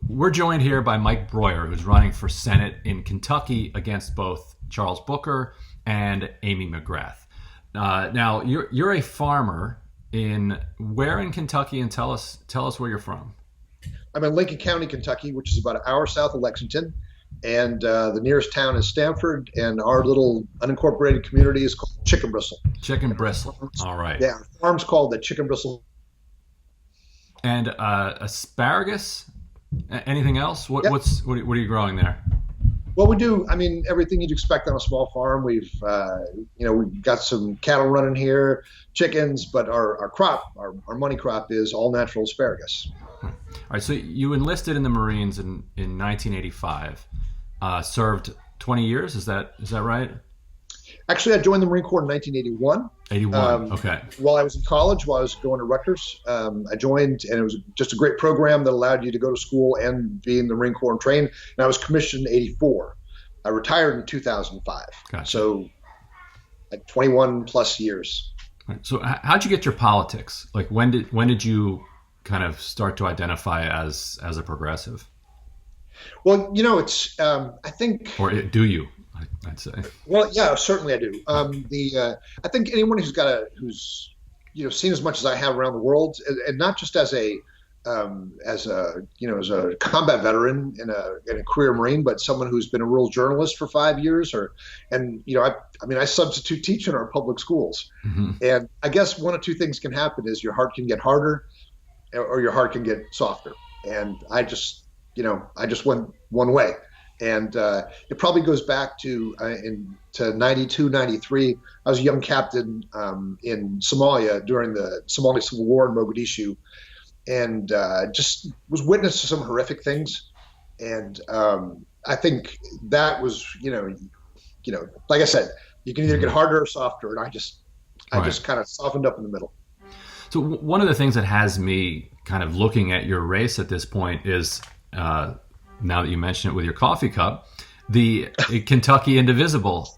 We're joined here by Mike Broihier, who's running for Senate in Kentucky against both Charles Booker and Amy McGrath. Now, you're a farmer where in Kentucky, and tell us where you're from. I'm in Lincoln County, Kentucky, which is about an hour south of Lexington, and the nearest town is Stamford, and our little unincorporated community is called Chicken Bristle. Chicken Bristle. All right. Yeah, our farm's called the Chicken Bristle. And asparagus. Anything else? What Yep. what are you growing there? Well, we do. I mean, everything you'd expect on a small farm. We've got some cattle running here, chickens, but our crop, our money crop, is all natural asparagus. All right. So you enlisted in the Marines in 1985. Served 20 years. Is that right? Actually, I joined the Marine Corps in 1981. 81. Okay. While I was in college, while I was going to Rutgers, I joined, and it was just a great program that allowed you to go to school and be in the Marine Corps and train. And I was commissioned in 84. I retired in 2005. Gotcha. So, like 21 plus years. Right. So how'd you get your politics? Like when did you kind of start to identify as a progressive? Well, it's I think. Or do you? I'd say. Well, yeah, certainly I do. I think anyone who's seen as much as I have around the world, and not just as a combat veteran and a career Marine, but someone who's been a rural journalist for 5 years, I substitute teach in our public schools, Mm-hmm. and I guess one of two things can happen: is your heart can get harder, or your heart can get softer. And I just went one way. And it probably goes back to 92, 93. I was a young captain in Somalia during the Somali Civil War in Mogadishu, and just was witness to some horrific things. And I think that was, like I said, you can either get harder or softer. And I just kind of softened up in the middle. So one of the things that has me kind of looking at your race at this point is, now that you mention it with your coffee cup, the Kentucky Indivisible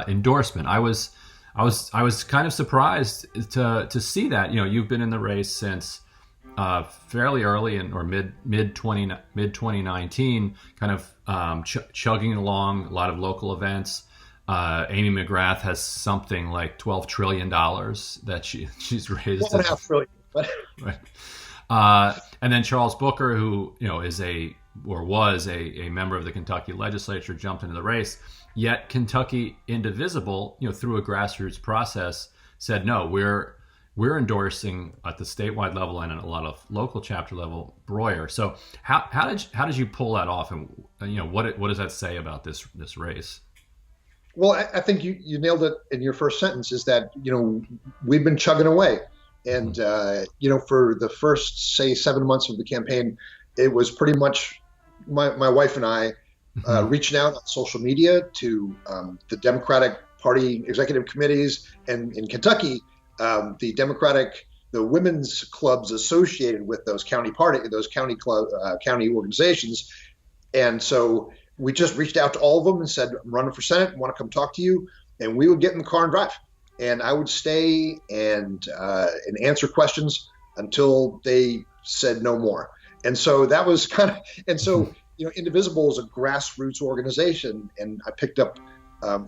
endorsement. I was kind of surprised to see that. You've been in the race since fairly early or mid 2019, kind of chugging along, a lot of local events. Amy McGrath has something like $12 trillion that she's raised. $1.5 trillion. Right. And then Charles Booker, who was a member of the Kentucky legislature, jumped into the race. Yet Kentucky Indivisible, through a grassroots process, said no, we're endorsing at the statewide level and at a lot of local chapter level Broihier. So how did you pull that off, and what does that say about this race? Well, I think you nailed it in your first sentence. Is that we've been chugging away, and for the first, say, 7 months of the campaign, it was pretty much my wife and I reaching out on social media to the Democratic Party executive committees, and in Kentucky, the women's clubs associated with those county organizations, and so we just reached out to all of them and said, I'm running for Senate, I want to come talk to you. And we would get in the car and drive. And I would stay and answer questions until they said no more. And so that was Indivisible is a grassroots organization. And I picked up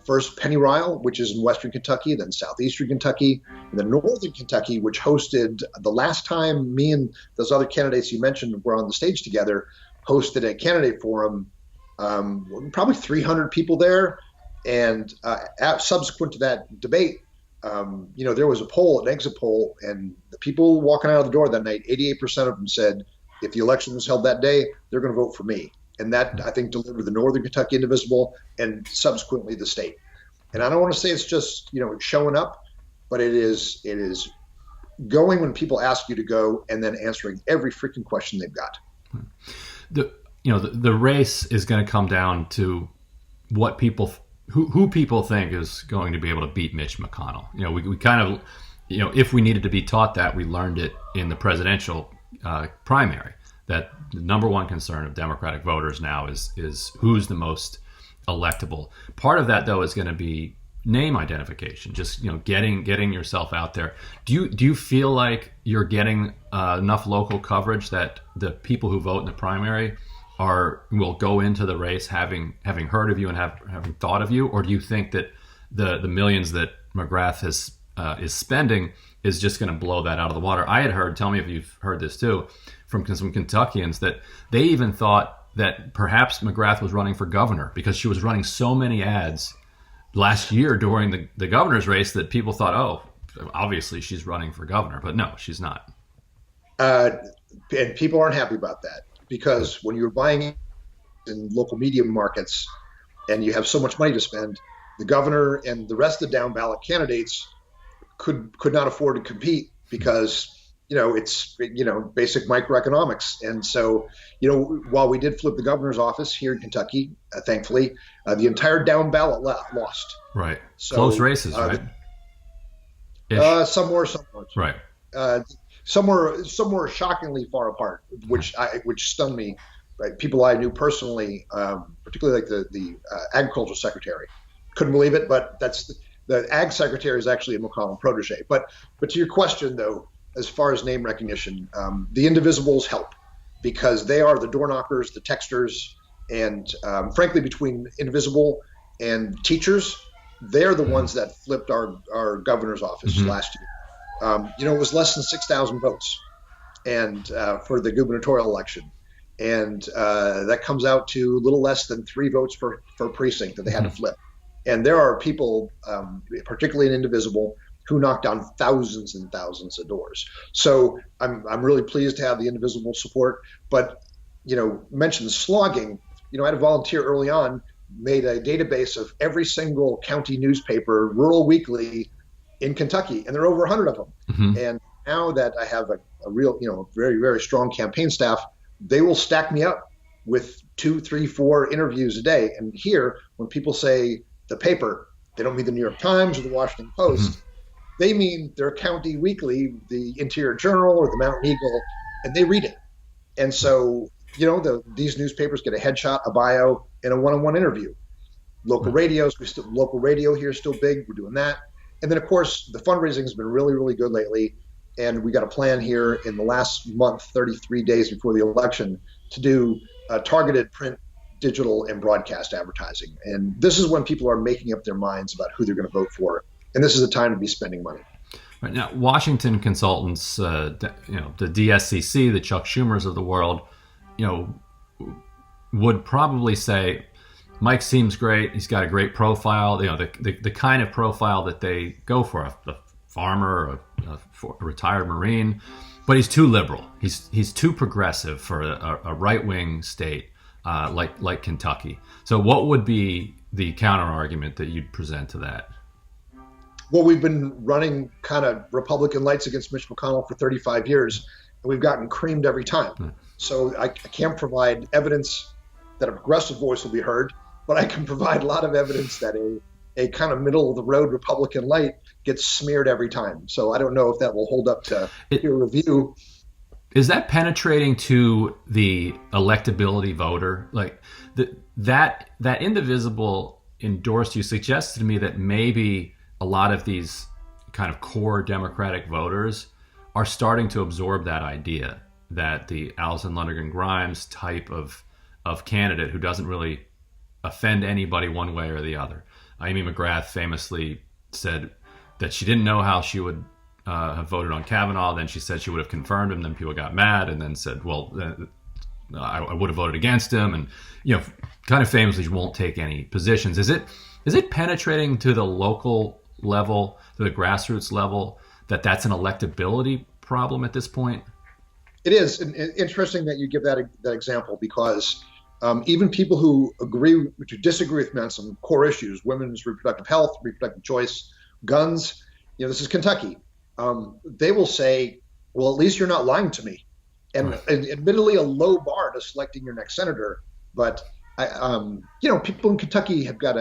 first Penny Ryle, which is in Western Kentucky, then Southeastern Kentucky, and then Northern Kentucky, which hosted the last time me and those other candidates you mentioned were on the stage together, hosted a candidate forum. Probably 300 people there, and subsequent to that debate, there was an exit poll, and the people walking out of the door that night, 88% of them said, if the election was held that day, they're going to vote for me. And that, I think, delivered the Northern Kentucky Indivisible and subsequently the state. And I don't want to say it's just showing up, but it is going when people ask you to go, and then answering every freaking question they've got. The race is going to come down to what who people think is going to be able to beat Mitch McConnell. We kind of, if we needed to be taught that, we learned it in the presidential primary, that the number one concern of Democratic voters now is who's the most electable. Part of that, though, is going to be name identification, just getting yourself out there. Do you feel like you're getting enough local coverage that the people who vote in the primary will go into the race having heard of you and having thought of you, or do you think that the millions that McGrath is spending is just going to blow that out of the water? I had heard, tell me if you've heard this too, from some Kentuckians, that they even thought that perhaps McGrath was running for governor because she was running so many ads last year during the governor's race that people thought, oh, obviously she's running for governor, but no, she's not. And people aren't happy about that, because when you're buying in local media markets and you have so much money to spend, the governor and the rest of the down ballot candidates could not afford to compete, because it's basic microeconomics. And so while we did flip the governor's office here in Kentucky, thankfully the entire down ballot lost. Right. So, close races, right? Some more. Right. Some were shockingly far apart, which stunned me. Right? People I knew personally, particularly like the agricultural secretary, couldn't believe it. But the ag secretary is actually a McConnell protege. But to your question though, as far as name recognition, the indivisibles help, because they are the door knockers, the texters, and frankly, between indivisible and teachers, they're the ones that flipped our governor's office last year. It was less than 6,000 votes, and for the gubernatorial election, and that comes out to a little less than 3 votes per precinct that they had to flip. And there are people, particularly in indivisible, who knocked down thousands and thousands of doors. So I'm really pleased to have the indivisible support. But mentioned slogging. I had a volunteer early on, made a database of every single county newspaper, rural weekly in Kentucky, and there are over 100 of them. And now that I have a real, very, very strong campaign staff, they will stack me up with 2, 3, 4 interviews a day. And here, when people say the paper, they don't mean the New York Times or the Washington Post. They mean their county weekly, the Interior Journal or the Mountain Eagle, and they read it. And so, these newspapers get a headshot, a bio, and a one-on-one interview. Local local radio here is still big. We're doing that. And then, of course, the fundraising has been really, really good lately. And we got a plan here in the last month, 33 days before the election, to do targeted print, digital, and broadcast advertising. And this is when people are making up their minds about who they're going to vote for. And this is the time to be spending money. Right now, Washington consultants, the DSCC, the Chuck Schumers of the world, would probably say, Mike seems great. He's got a great profile. The kind of profile that they go for, a farmer, a retired Marine, but he's too liberal. He's too progressive for a right-wing state like Kentucky. So what would be the counter argument that you'd present to that? Well, we've been running kind of Republican lights against Mitch McConnell for 35 years, and we've gotten creamed every time. So I can't provide evidence that a progressive voice will be heard, but I can provide a lot of evidence that a kind of middle-of-the-road Republican light gets smeared every time. So I don't know if that will hold up to peer review. Is that penetrating to the electability voter? Like that indivisible endorsed you suggested to me that maybe a lot of these kind of core Democratic voters are starting to absorb that idea that the Alison Lonergan Grimes type of candidate who doesn't really offend anybody one way or the other. Amy McGrath famously said that she didn't know how she would have voted on Kavanaugh. Then she said she would have confirmed him. Then people got mad and then said, well, I would have voted against him. And, kind of famously, she won't take any positions. Is it penetrating to the local level, to the grassroots level, that's an electability problem at this point? It is. And interesting that you give that example, because even people who disagree with me on some core issues, women's reproductive health, reproductive choice, guns, this is Kentucky. They will say, well, at least you're not lying to me. And admittedly, a low bar to selecting your next senator. But, people in Kentucky have got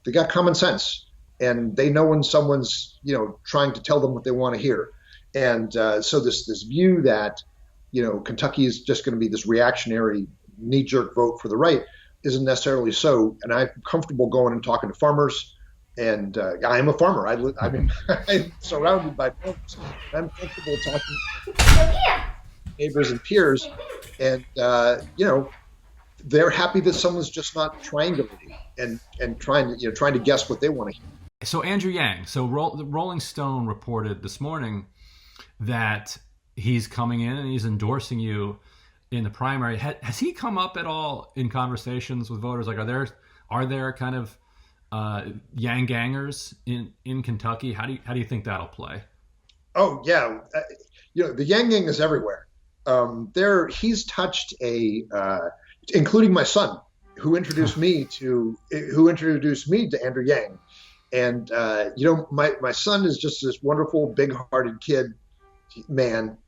they got common sense, and they know when someone's, trying to tell them what they want to hear. And so this view that, Kentucky is just going to be this reactionary knee-jerk vote for the right isn't necessarily so. And I'm comfortable going and talking to farmers. And I am a farmer. I'm surrounded by farmers. I'm comfortable talking. neighbors and peers, and they're happy that someone's just not triangulating and trying to guess what they want to hear. So Andrew Yang. So the Rolling Stone reported this morning that he's coming in and he's endorsing you in the primary. Has he come up at all in conversations with voters? Like, are there kind of Yang gangers in Kentucky? How do you think that'll play? Oh yeah, the Yang gang is everywhere. He's touched including my son, who introduced me to Andrew Yang, and my son is just this wonderful, big-hearted kid, man.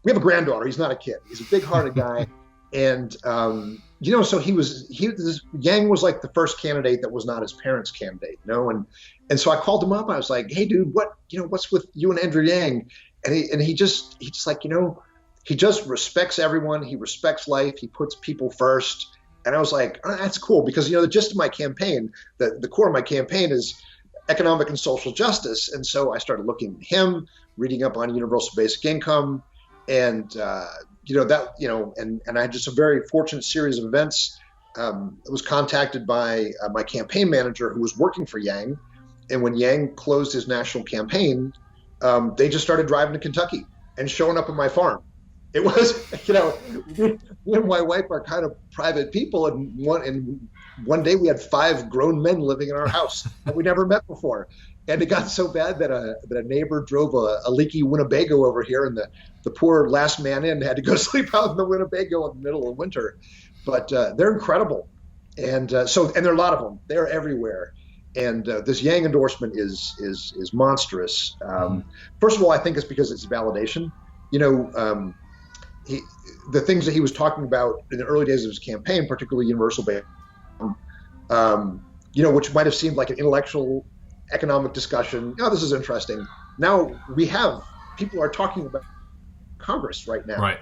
We have a granddaughter. He's not a kid. He's a big-hearted guy, and so Yang was like the first candidate that was not his parents' candidate, and so I called him up. I was like, "Hey, dude, what's with you and Andrew Yang?" And he just like, he just respects everyone. He respects life. He puts people first. And I was like, oh, that's cool, because the gist of my campaign, the core of my campaign is economic and social justice. And so I started looking at him, reading up on universal basic income, and and I had just a very fortunate series of events. I was contacted by my campaign manager, who was working for Yang, and when Yang closed his national campaign, they just started driving to Kentucky and showing up at my farm. It was, me and my wife are kind of private people, and one day we had 5 grown men living in our house that we never met before. And it got so bad that a neighbor drove a leaky Winnebago over here, and the poor last man in had to go sleep out in the Winnebago in the middle of winter. But they're incredible, and there are a lot of them. They're everywhere, and this Yang endorsement is monstrous. First of all, I think it's because it's validation. The things that he was talking about in the early days of his campaign, particularly universal basic, which might have seemed like an intellectual, economic discussion. This is interesting. Now people are talking about Congress right now. Right.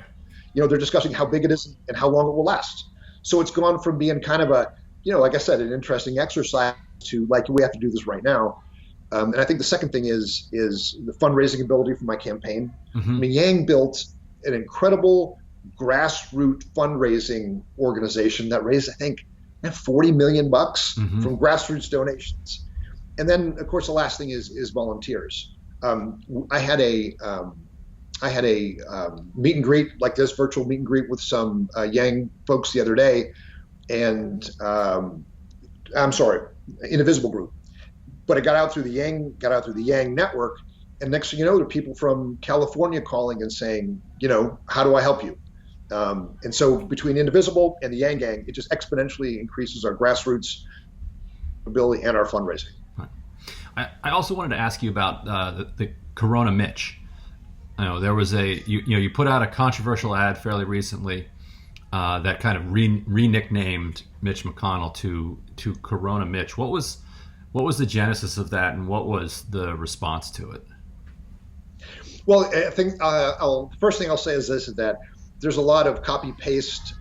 They're discussing how big it is and how long it will last. So it's gone from being kind of like I said, an interesting exercise to like, we have to do this right now. And I think the second thing is the fundraising ability for my campaign. Mm-hmm. I mean, Yang built an incredible grassroots fundraising organization that raised, I think, $40 million from grassroots donations. And then, of course, the last thing is volunteers. I had a meet and greet like this, virtual meet and greet with some Yang folks the other day, and Indivisible group. But it got out through the Yang network. And next thing you know, there are people from California calling and saying, how do I help you? And so between Indivisible and the Yang gang, it just exponentially increases our grassroots ability and our fundraising. I also wanted to ask you about the Corona Mitch. There was you put out a controversial ad fairly recently that kind of re-nicknamed Mitch McConnell to Corona Mitch. What was the genesis of that, and what was the response to it? Well, I think the first thing I'll say is this: is that there's a lot of copy-paste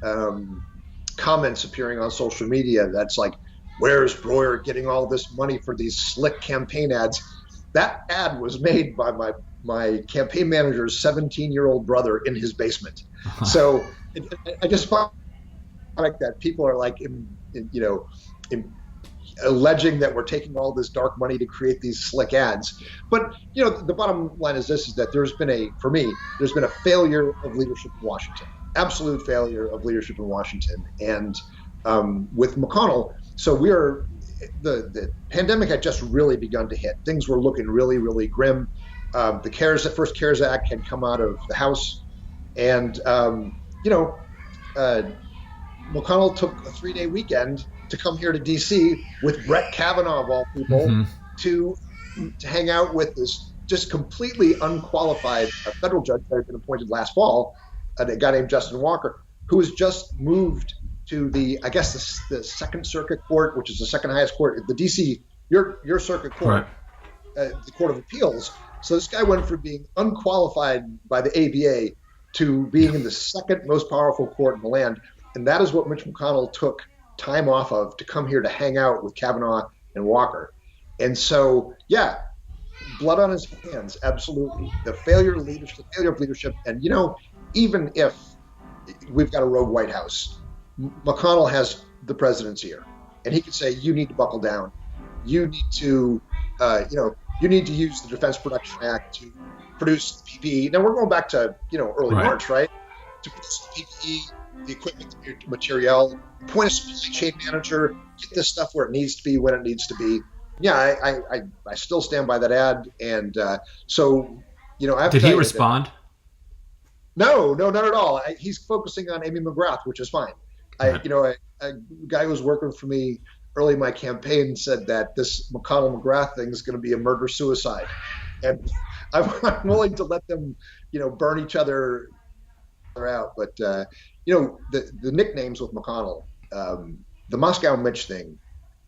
comments appearing on social media that's like, where's Broihier getting all this money for these slick campaign ads? That ad was made by my campaign manager's 17-year-old brother in his basement. So I just find like that people are like, alleging that we're taking all this dark money to create these slick ads. But the bottom line is this: is that there's been a failure of leadership in Washington, absolute failure of leadership in Washington, and with McConnell. So the pandemic had just really begun to hit. Things were looking really, really grim. The first CARES Act had come out of the House, and McConnell took a 3-day weekend to come here to D.C. with Brett Kavanaugh, of all people, to hang out with this just completely unqualified federal judge that had been appointed last fall, a guy named Justin Walker, who was just moved to the Second Circuit Court, which is the second highest court, the D.C. your circuit court, right. The Court of Appeals. So this guy went from being unqualified by the ABA to being in the second most powerful court in the land, and that is what Mitch McConnell took time off of to come here to hang out with Kavanaugh and Walker. And so, blood on his hands, absolutely. The failure of leadership. And, even if we've got a rogue White House, McConnell has the president's ear, and he could say, "You need to buckle down. You need to, you need to use the Defense Production Act to produce the PPE." Now we're going back to early March, right? To produce the PPE, the equipment, the material, appoint a supply chain manager, get this stuff where it needs to be when it needs to be. Yeah, I still stand by that ad, and so I have Did to he tell respond? No, not at all. He's focusing on Amy McGrath, which is fine. A guy who was working for me early in my campaign said that this McConnell McGrath thing is going to be a murder suicide, and I'm willing to let them, burn each other out. But the nicknames with McConnell, the Moscow Mitch thing.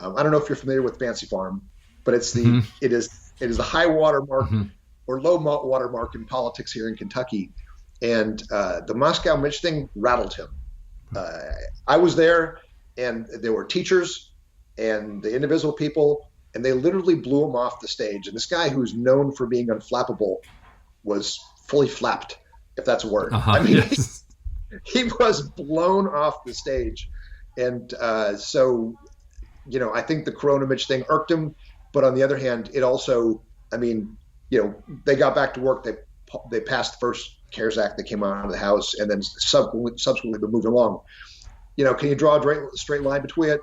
I don't know if you're familiar with Fancy Farm, but it's it is the high water mark or low water mark in politics here in Kentucky. And the Moscow Mitch thing rattled him. I was there, and there were teachers and the individual people, and they literally blew him off the stage. And this guy who's known for being unflappable was fully flapped, if that's a word. I mean, yes. he was blown off the stage. And so, I think the Corona Mitch thing irked him. But on the other hand, it also, they got back to work. They passed the first CARES Act that came out of the House, and then subsequently been moving along. Can you draw a straight line between it?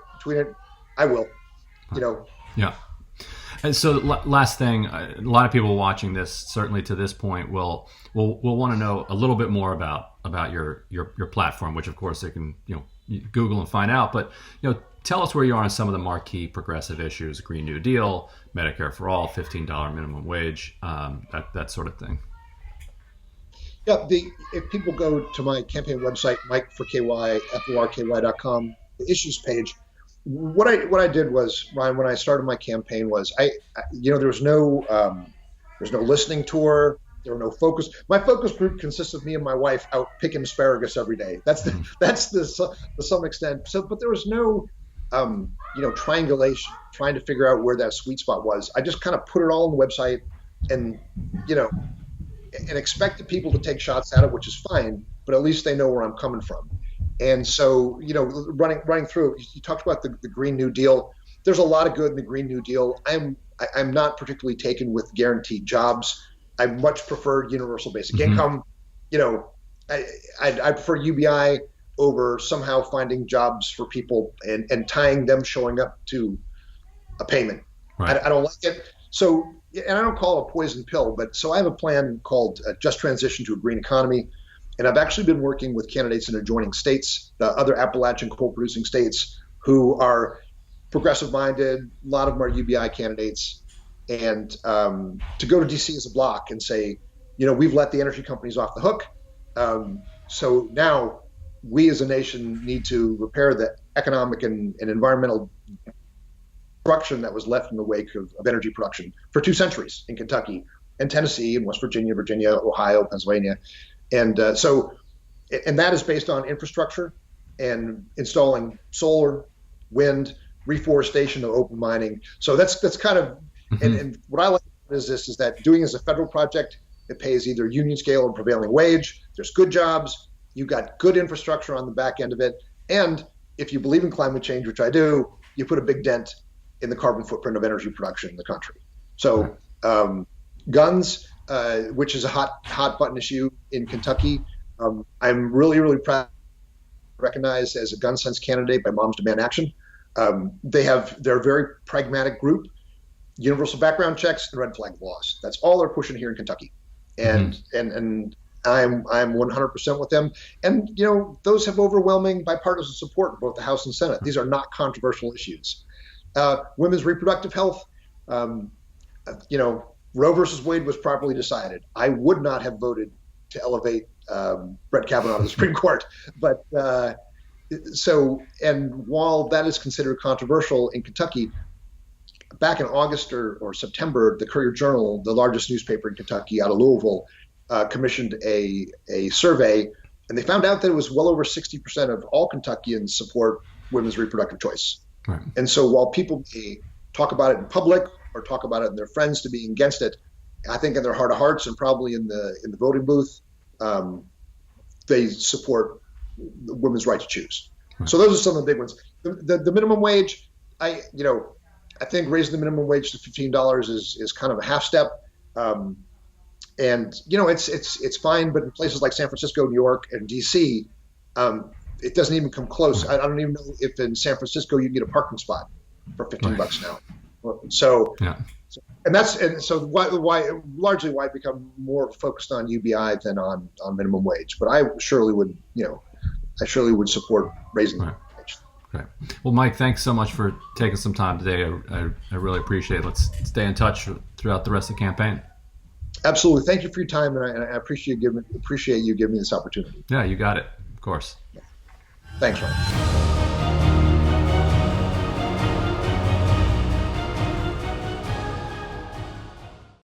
I will. Yeah. And so, last thing, a lot of people watching this, certainly to this point, will want to know a little bit more about your platform, which of course they can Google and find out. But tell us where you are on some of the marquee progressive issues: Green New Deal, Medicare for all, $15 minimum wage, that sort of thing. Yeah, if people go to my campaign website, MikeForKY.com, the issues page, what I did was, Ryan, when I started my campaign was there was no listening tour, there were no focus. My focus group consists of me and my wife out picking asparagus every day. That's to some extent. So, but there was no triangulation, trying to figure out where that sweet spot was. I just kind of put it all on the website, and and expected people to take shots at it, which is fine, but at least they know where I'm coming from. And so, running through, you talked about the Green New Deal. There's a lot of good in the Green New Deal. I'm not particularly taken with guaranteed jobs. I much prefer universal basic income. I prefer UBI over somehow finding jobs for people and tying them showing up to a payment. Right. I don't like it. So, and I don't call it a poison pill, but so I have a plan called Just Transition to a Green Economy. And I've actually been working with candidates in adjoining states, the other Appalachian coal-producing states, who are progressive-minded. A lot of them are UBI candidates. And to go to D.C. as a block and say, we've let the energy companies off the hook. So now we as a nation need to repair the economic and environmental destruction that was left in the wake of energy production for 2 centuries in Kentucky and Tennessee and West Virginia, Ohio, Pennsylvania. And and that is based on infrastructure and installing solar, wind, reforestation, and open mining. So that's kind of, and what I like is that doing as a federal project, it pays either union scale or prevailing wage. There's good jobs. You got good infrastructure on the back end of it. And if you believe in climate change, which I do, you put a big dent in the carbon footprint of energy production in the country. So guns, which is a hot button issue in Kentucky. I'm really, really proud to be recognized as a gun sense candidate by Moms Demand Action. They're a very pragmatic group, universal background checks and red flag laws. That's all they're pushing here in Kentucky. And I'm 100% with them. And, those have overwhelming bipartisan support in both the House and Senate. These are not controversial issues. Women's reproductive health, Roe versus Wade was properly decided. I would not have voted to elevate Brett Kavanaugh to the Supreme Court. But and while that is considered controversial in Kentucky, back in August or September, the Courier-Journal, the largest newspaper in Kentucky out of Louisville, commissioned a survey, and they found out that it was well over 60% of all Kentuckians support women's reproductive choice. Right. And so while people may talk about it in public or talk about it in their friends to being against it, I think in their heart of hearts and probably in the voting booth, they support women's right to choose. So those are some of the big ones. The minimum wage, I think raising the minimum wage to $15 is kind of a half step. And it's fine, but in places like San Francisco, New York, and DC, it doesn't even come close. I don't even know if in San Francisco you can get a parking spot for $15 an hour. So, yeah. So largely why I become more focused on UBI than on minimum wage. But I surely would support raising the minimum wage. Okay. Well, Mike, thanks so much for taking some time today. I really appreciate it. Let's stay in touch throughout the rest of the campaign. Absolutely. Thank you for your time, and I appreciate you giving me this opportunity. Yeah, you got it. Of course. Thanks, Ryan.